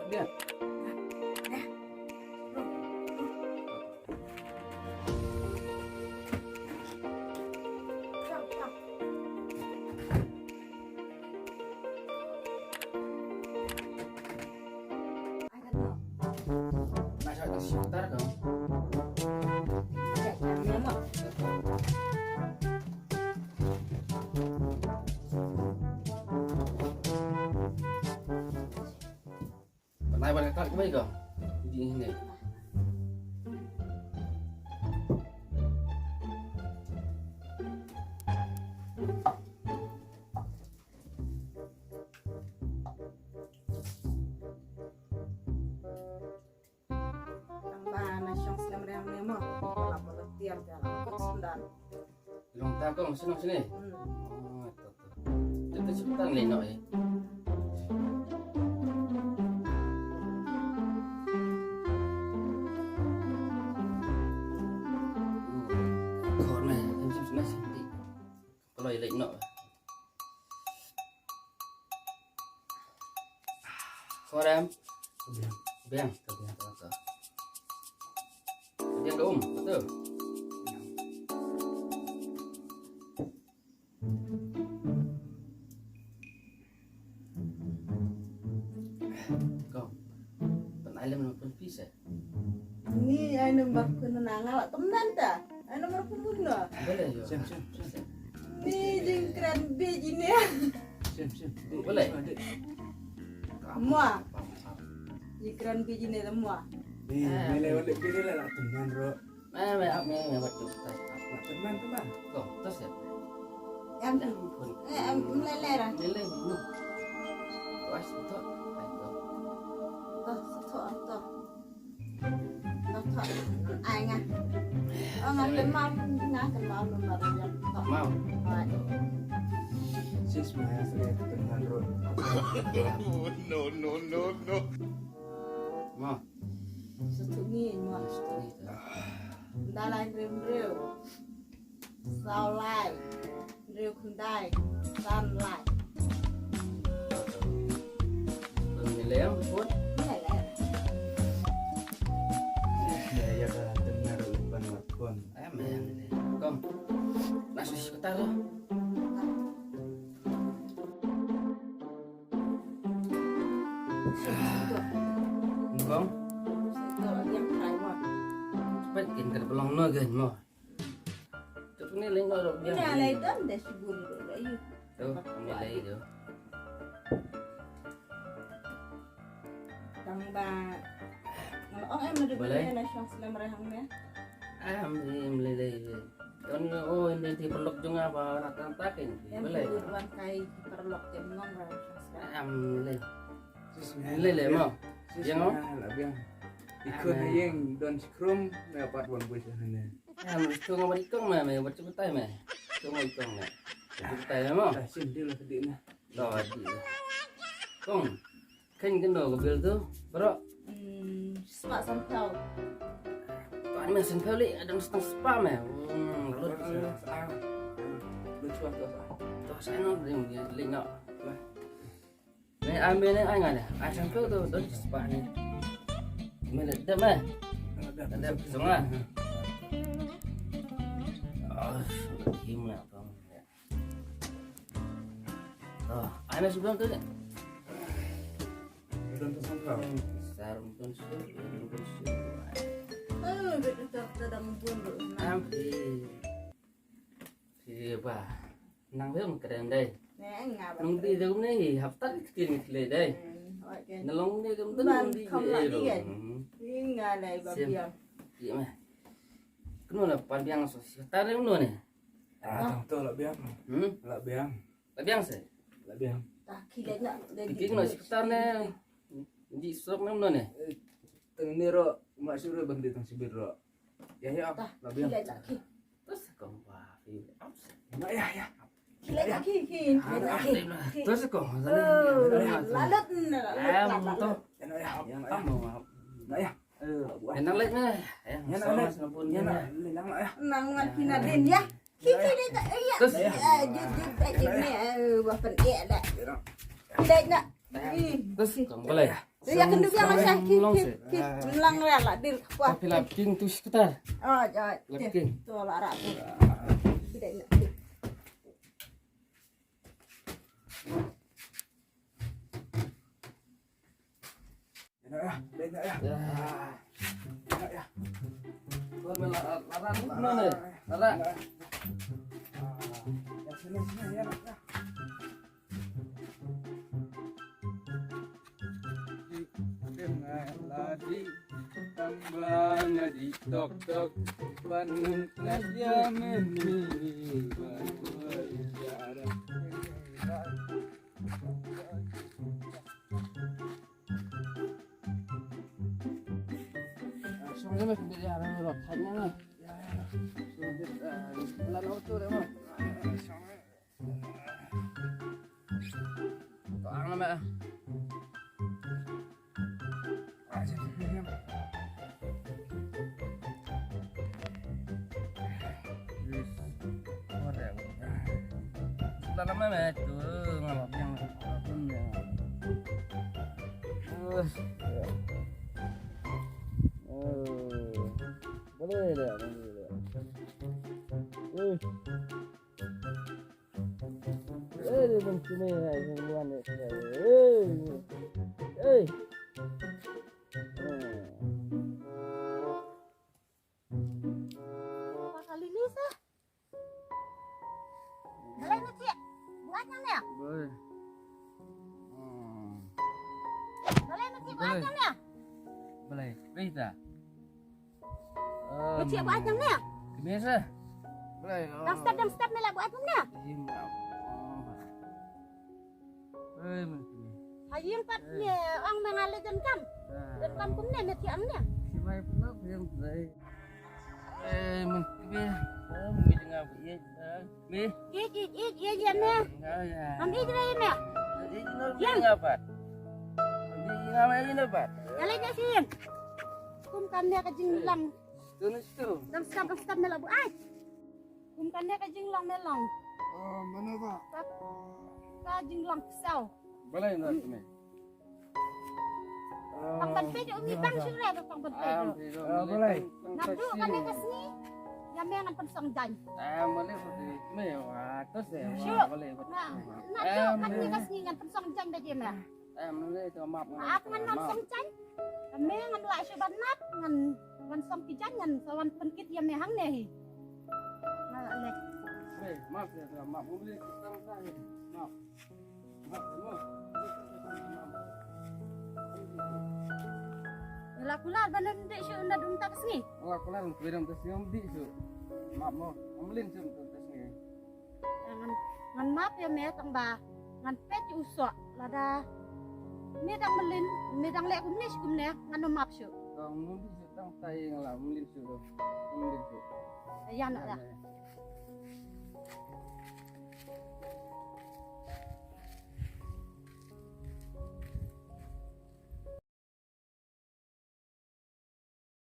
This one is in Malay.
dia. Nak cakap sebentar kau. Naik balik kau baik kau. Di sini. Long tak kau senang sini. Oh, tu. Kita cepetan lenok ya. Kau ni, macam senang sini. Kalau lenok. Kau ram. Biang, kau. Dia ke betul. Kau, penailam nak pisah. Ni ai nombor kenangan teman dah. Ai nombor pembunuh. Boleh yo. Sim. Ni jengkran bej ini. Sim. Boleh. Semua. Jengkran bej ini semua. Ni lewat dia lah teman bro. Apa betul. Nak teman tu bang. Kau, terus ya. Yang melelera. Lelai nu. Kau as tu. Toh. Ai nga. Ngah kenal nomor yang tak Mau. Sis mah saya teman bro. No. Mau. Setungi mo. Dalai rem. Sao lai. Rêu khung đai. San lai. Léo phút. Này lại. Ya dah teman depan lakon. Kom. Nasi sekitar tu. Kom. Saya lagi yang try mo. Cepat kita belong no gan mo. Tu ni lengok dok Ini dia. alai dan dah subur lagi. Tu, nilai tu. Tambah. Kalau em ada beli nasional Islam rahangnya. Nilai. Kan oh ini di peluk juga apa rata-ratakin. Yang Boleh. buruan kai perlok yang ngong rahang. Nilai. Sis Nilai mo. Yang oh. lah biang. Ikut yang don skrum dapat buang bus sana. Itu ngomong ikong mah, mai buat cepetai mah. Itu ngomong ikong mah. Cepetai mah. Dah sim dia lah tadi nah. Dah di. Kong. Kan kena mobil tu, bro. Semak sampau. Pak ni mesin kali ada setengah spa mah. Lut. Lucu tu. Tu saya nak dia link nak. Ni ambil ni ai ngah dah. Ai sampai tu dah spa ni. Mana dah mah? Dah semua. Him lah kau. Ai masih belum tu ni. Don tu sangkau. Sarung pun sudah. Betul sedang bunuh. Ambil. Siapa? Nang belum keren deh. Ngah. Nung di dalam ni haftar kecil kecil deh. Nalong ni kamu tu nung di. Ini ngah lagi babiang. Iya mah. Kenapa panjang sosial? Tarik dulu ni. Tu lah biang. Lah biang. Panjang sih. Lah biang. Tak kilat nak. Kiki nak sekitar ni. Di sok ni mana ni? Teng ni ro mak suruh bang di teng sibir ro. Ya. Tak Lah biang. kilat tak ki. Terus kau apa? Mak ya. Kilat tak ki. Terus kau. Lalat Tu. Yang Kamu. nak ya. Buat. Enak lagi ni. Yang nak pun yang nak lilang nak ya. Nanguan kinadin ya. Kiki dia tak ya. Terus. Jujur tak ni. Bapak dia dah. Kilat nak. Terus kau boleh. Ya kan dia macam Long kit lang lah dir kuah. Tapi lapking tu sekitar. Oh, ja. Lapking. Tu lah rak tu. Tidak nak. Ya. Ya. Buat laran mana? Laran. Ya sini ya. Ladi tambahnya di tok tok Bandung aja memilih Langsung aja mas dari arah rotanya lah. Bulan auto deh mah. Toang lah mbak. Lama banget tuh ngelap yang boleh deh di sini semua nih Apa kali ni sah? Boleh nak cik? Buatnya ni? boleh Boleh nak cik buatnya ni? boleh bisa Nak cik buatnya ni? biasa boleh Dam step ni lah buatnya ni? Hayim pat ni orang mengalir jengkam. Jengkam kum ni nak cik ni? Simai pula yang boleh mungkin mungkin dengar ya ni Iya ni. ya Ambil je lah ni. yang apa ini namanya ini apa Jalan je sin. Kum kan dia ke jinglang. tulis tu Dam step ni lah buat. Kum kan dia ke jinglang melang. mana pak Ka jinglang pisau. boleh nak ni Pang benpe je umi bang sudah tu pang benpe je. boleh Nak duduk kan dia ke sini. Yang mengan pensong jan. boleh boleh ni terus ya Syuk. boleh Nak duduk kan dia ke sini dengan pensong jan dah dia mah. boleh tu maaf Maaf ngan non song jan. Kami ngan la syuban nap ngan song pijan ngan sawan penkit yang mehang ni. Nah, lek. maaf ya maaf boleh kita maaf maaf Yalah pula banan dek syuk ndak dunta ke sini. Allah kelar kirim tes yang di tu maaf mau ambilin tu tes ni Ngan map ya me tang ba. Ngan pet usok lada. Me dang melin, me dang lek kum ne ngan no map syuk. kalau mau di sedang tay ngalah ambilin tu ambilin tu Ya nak dah.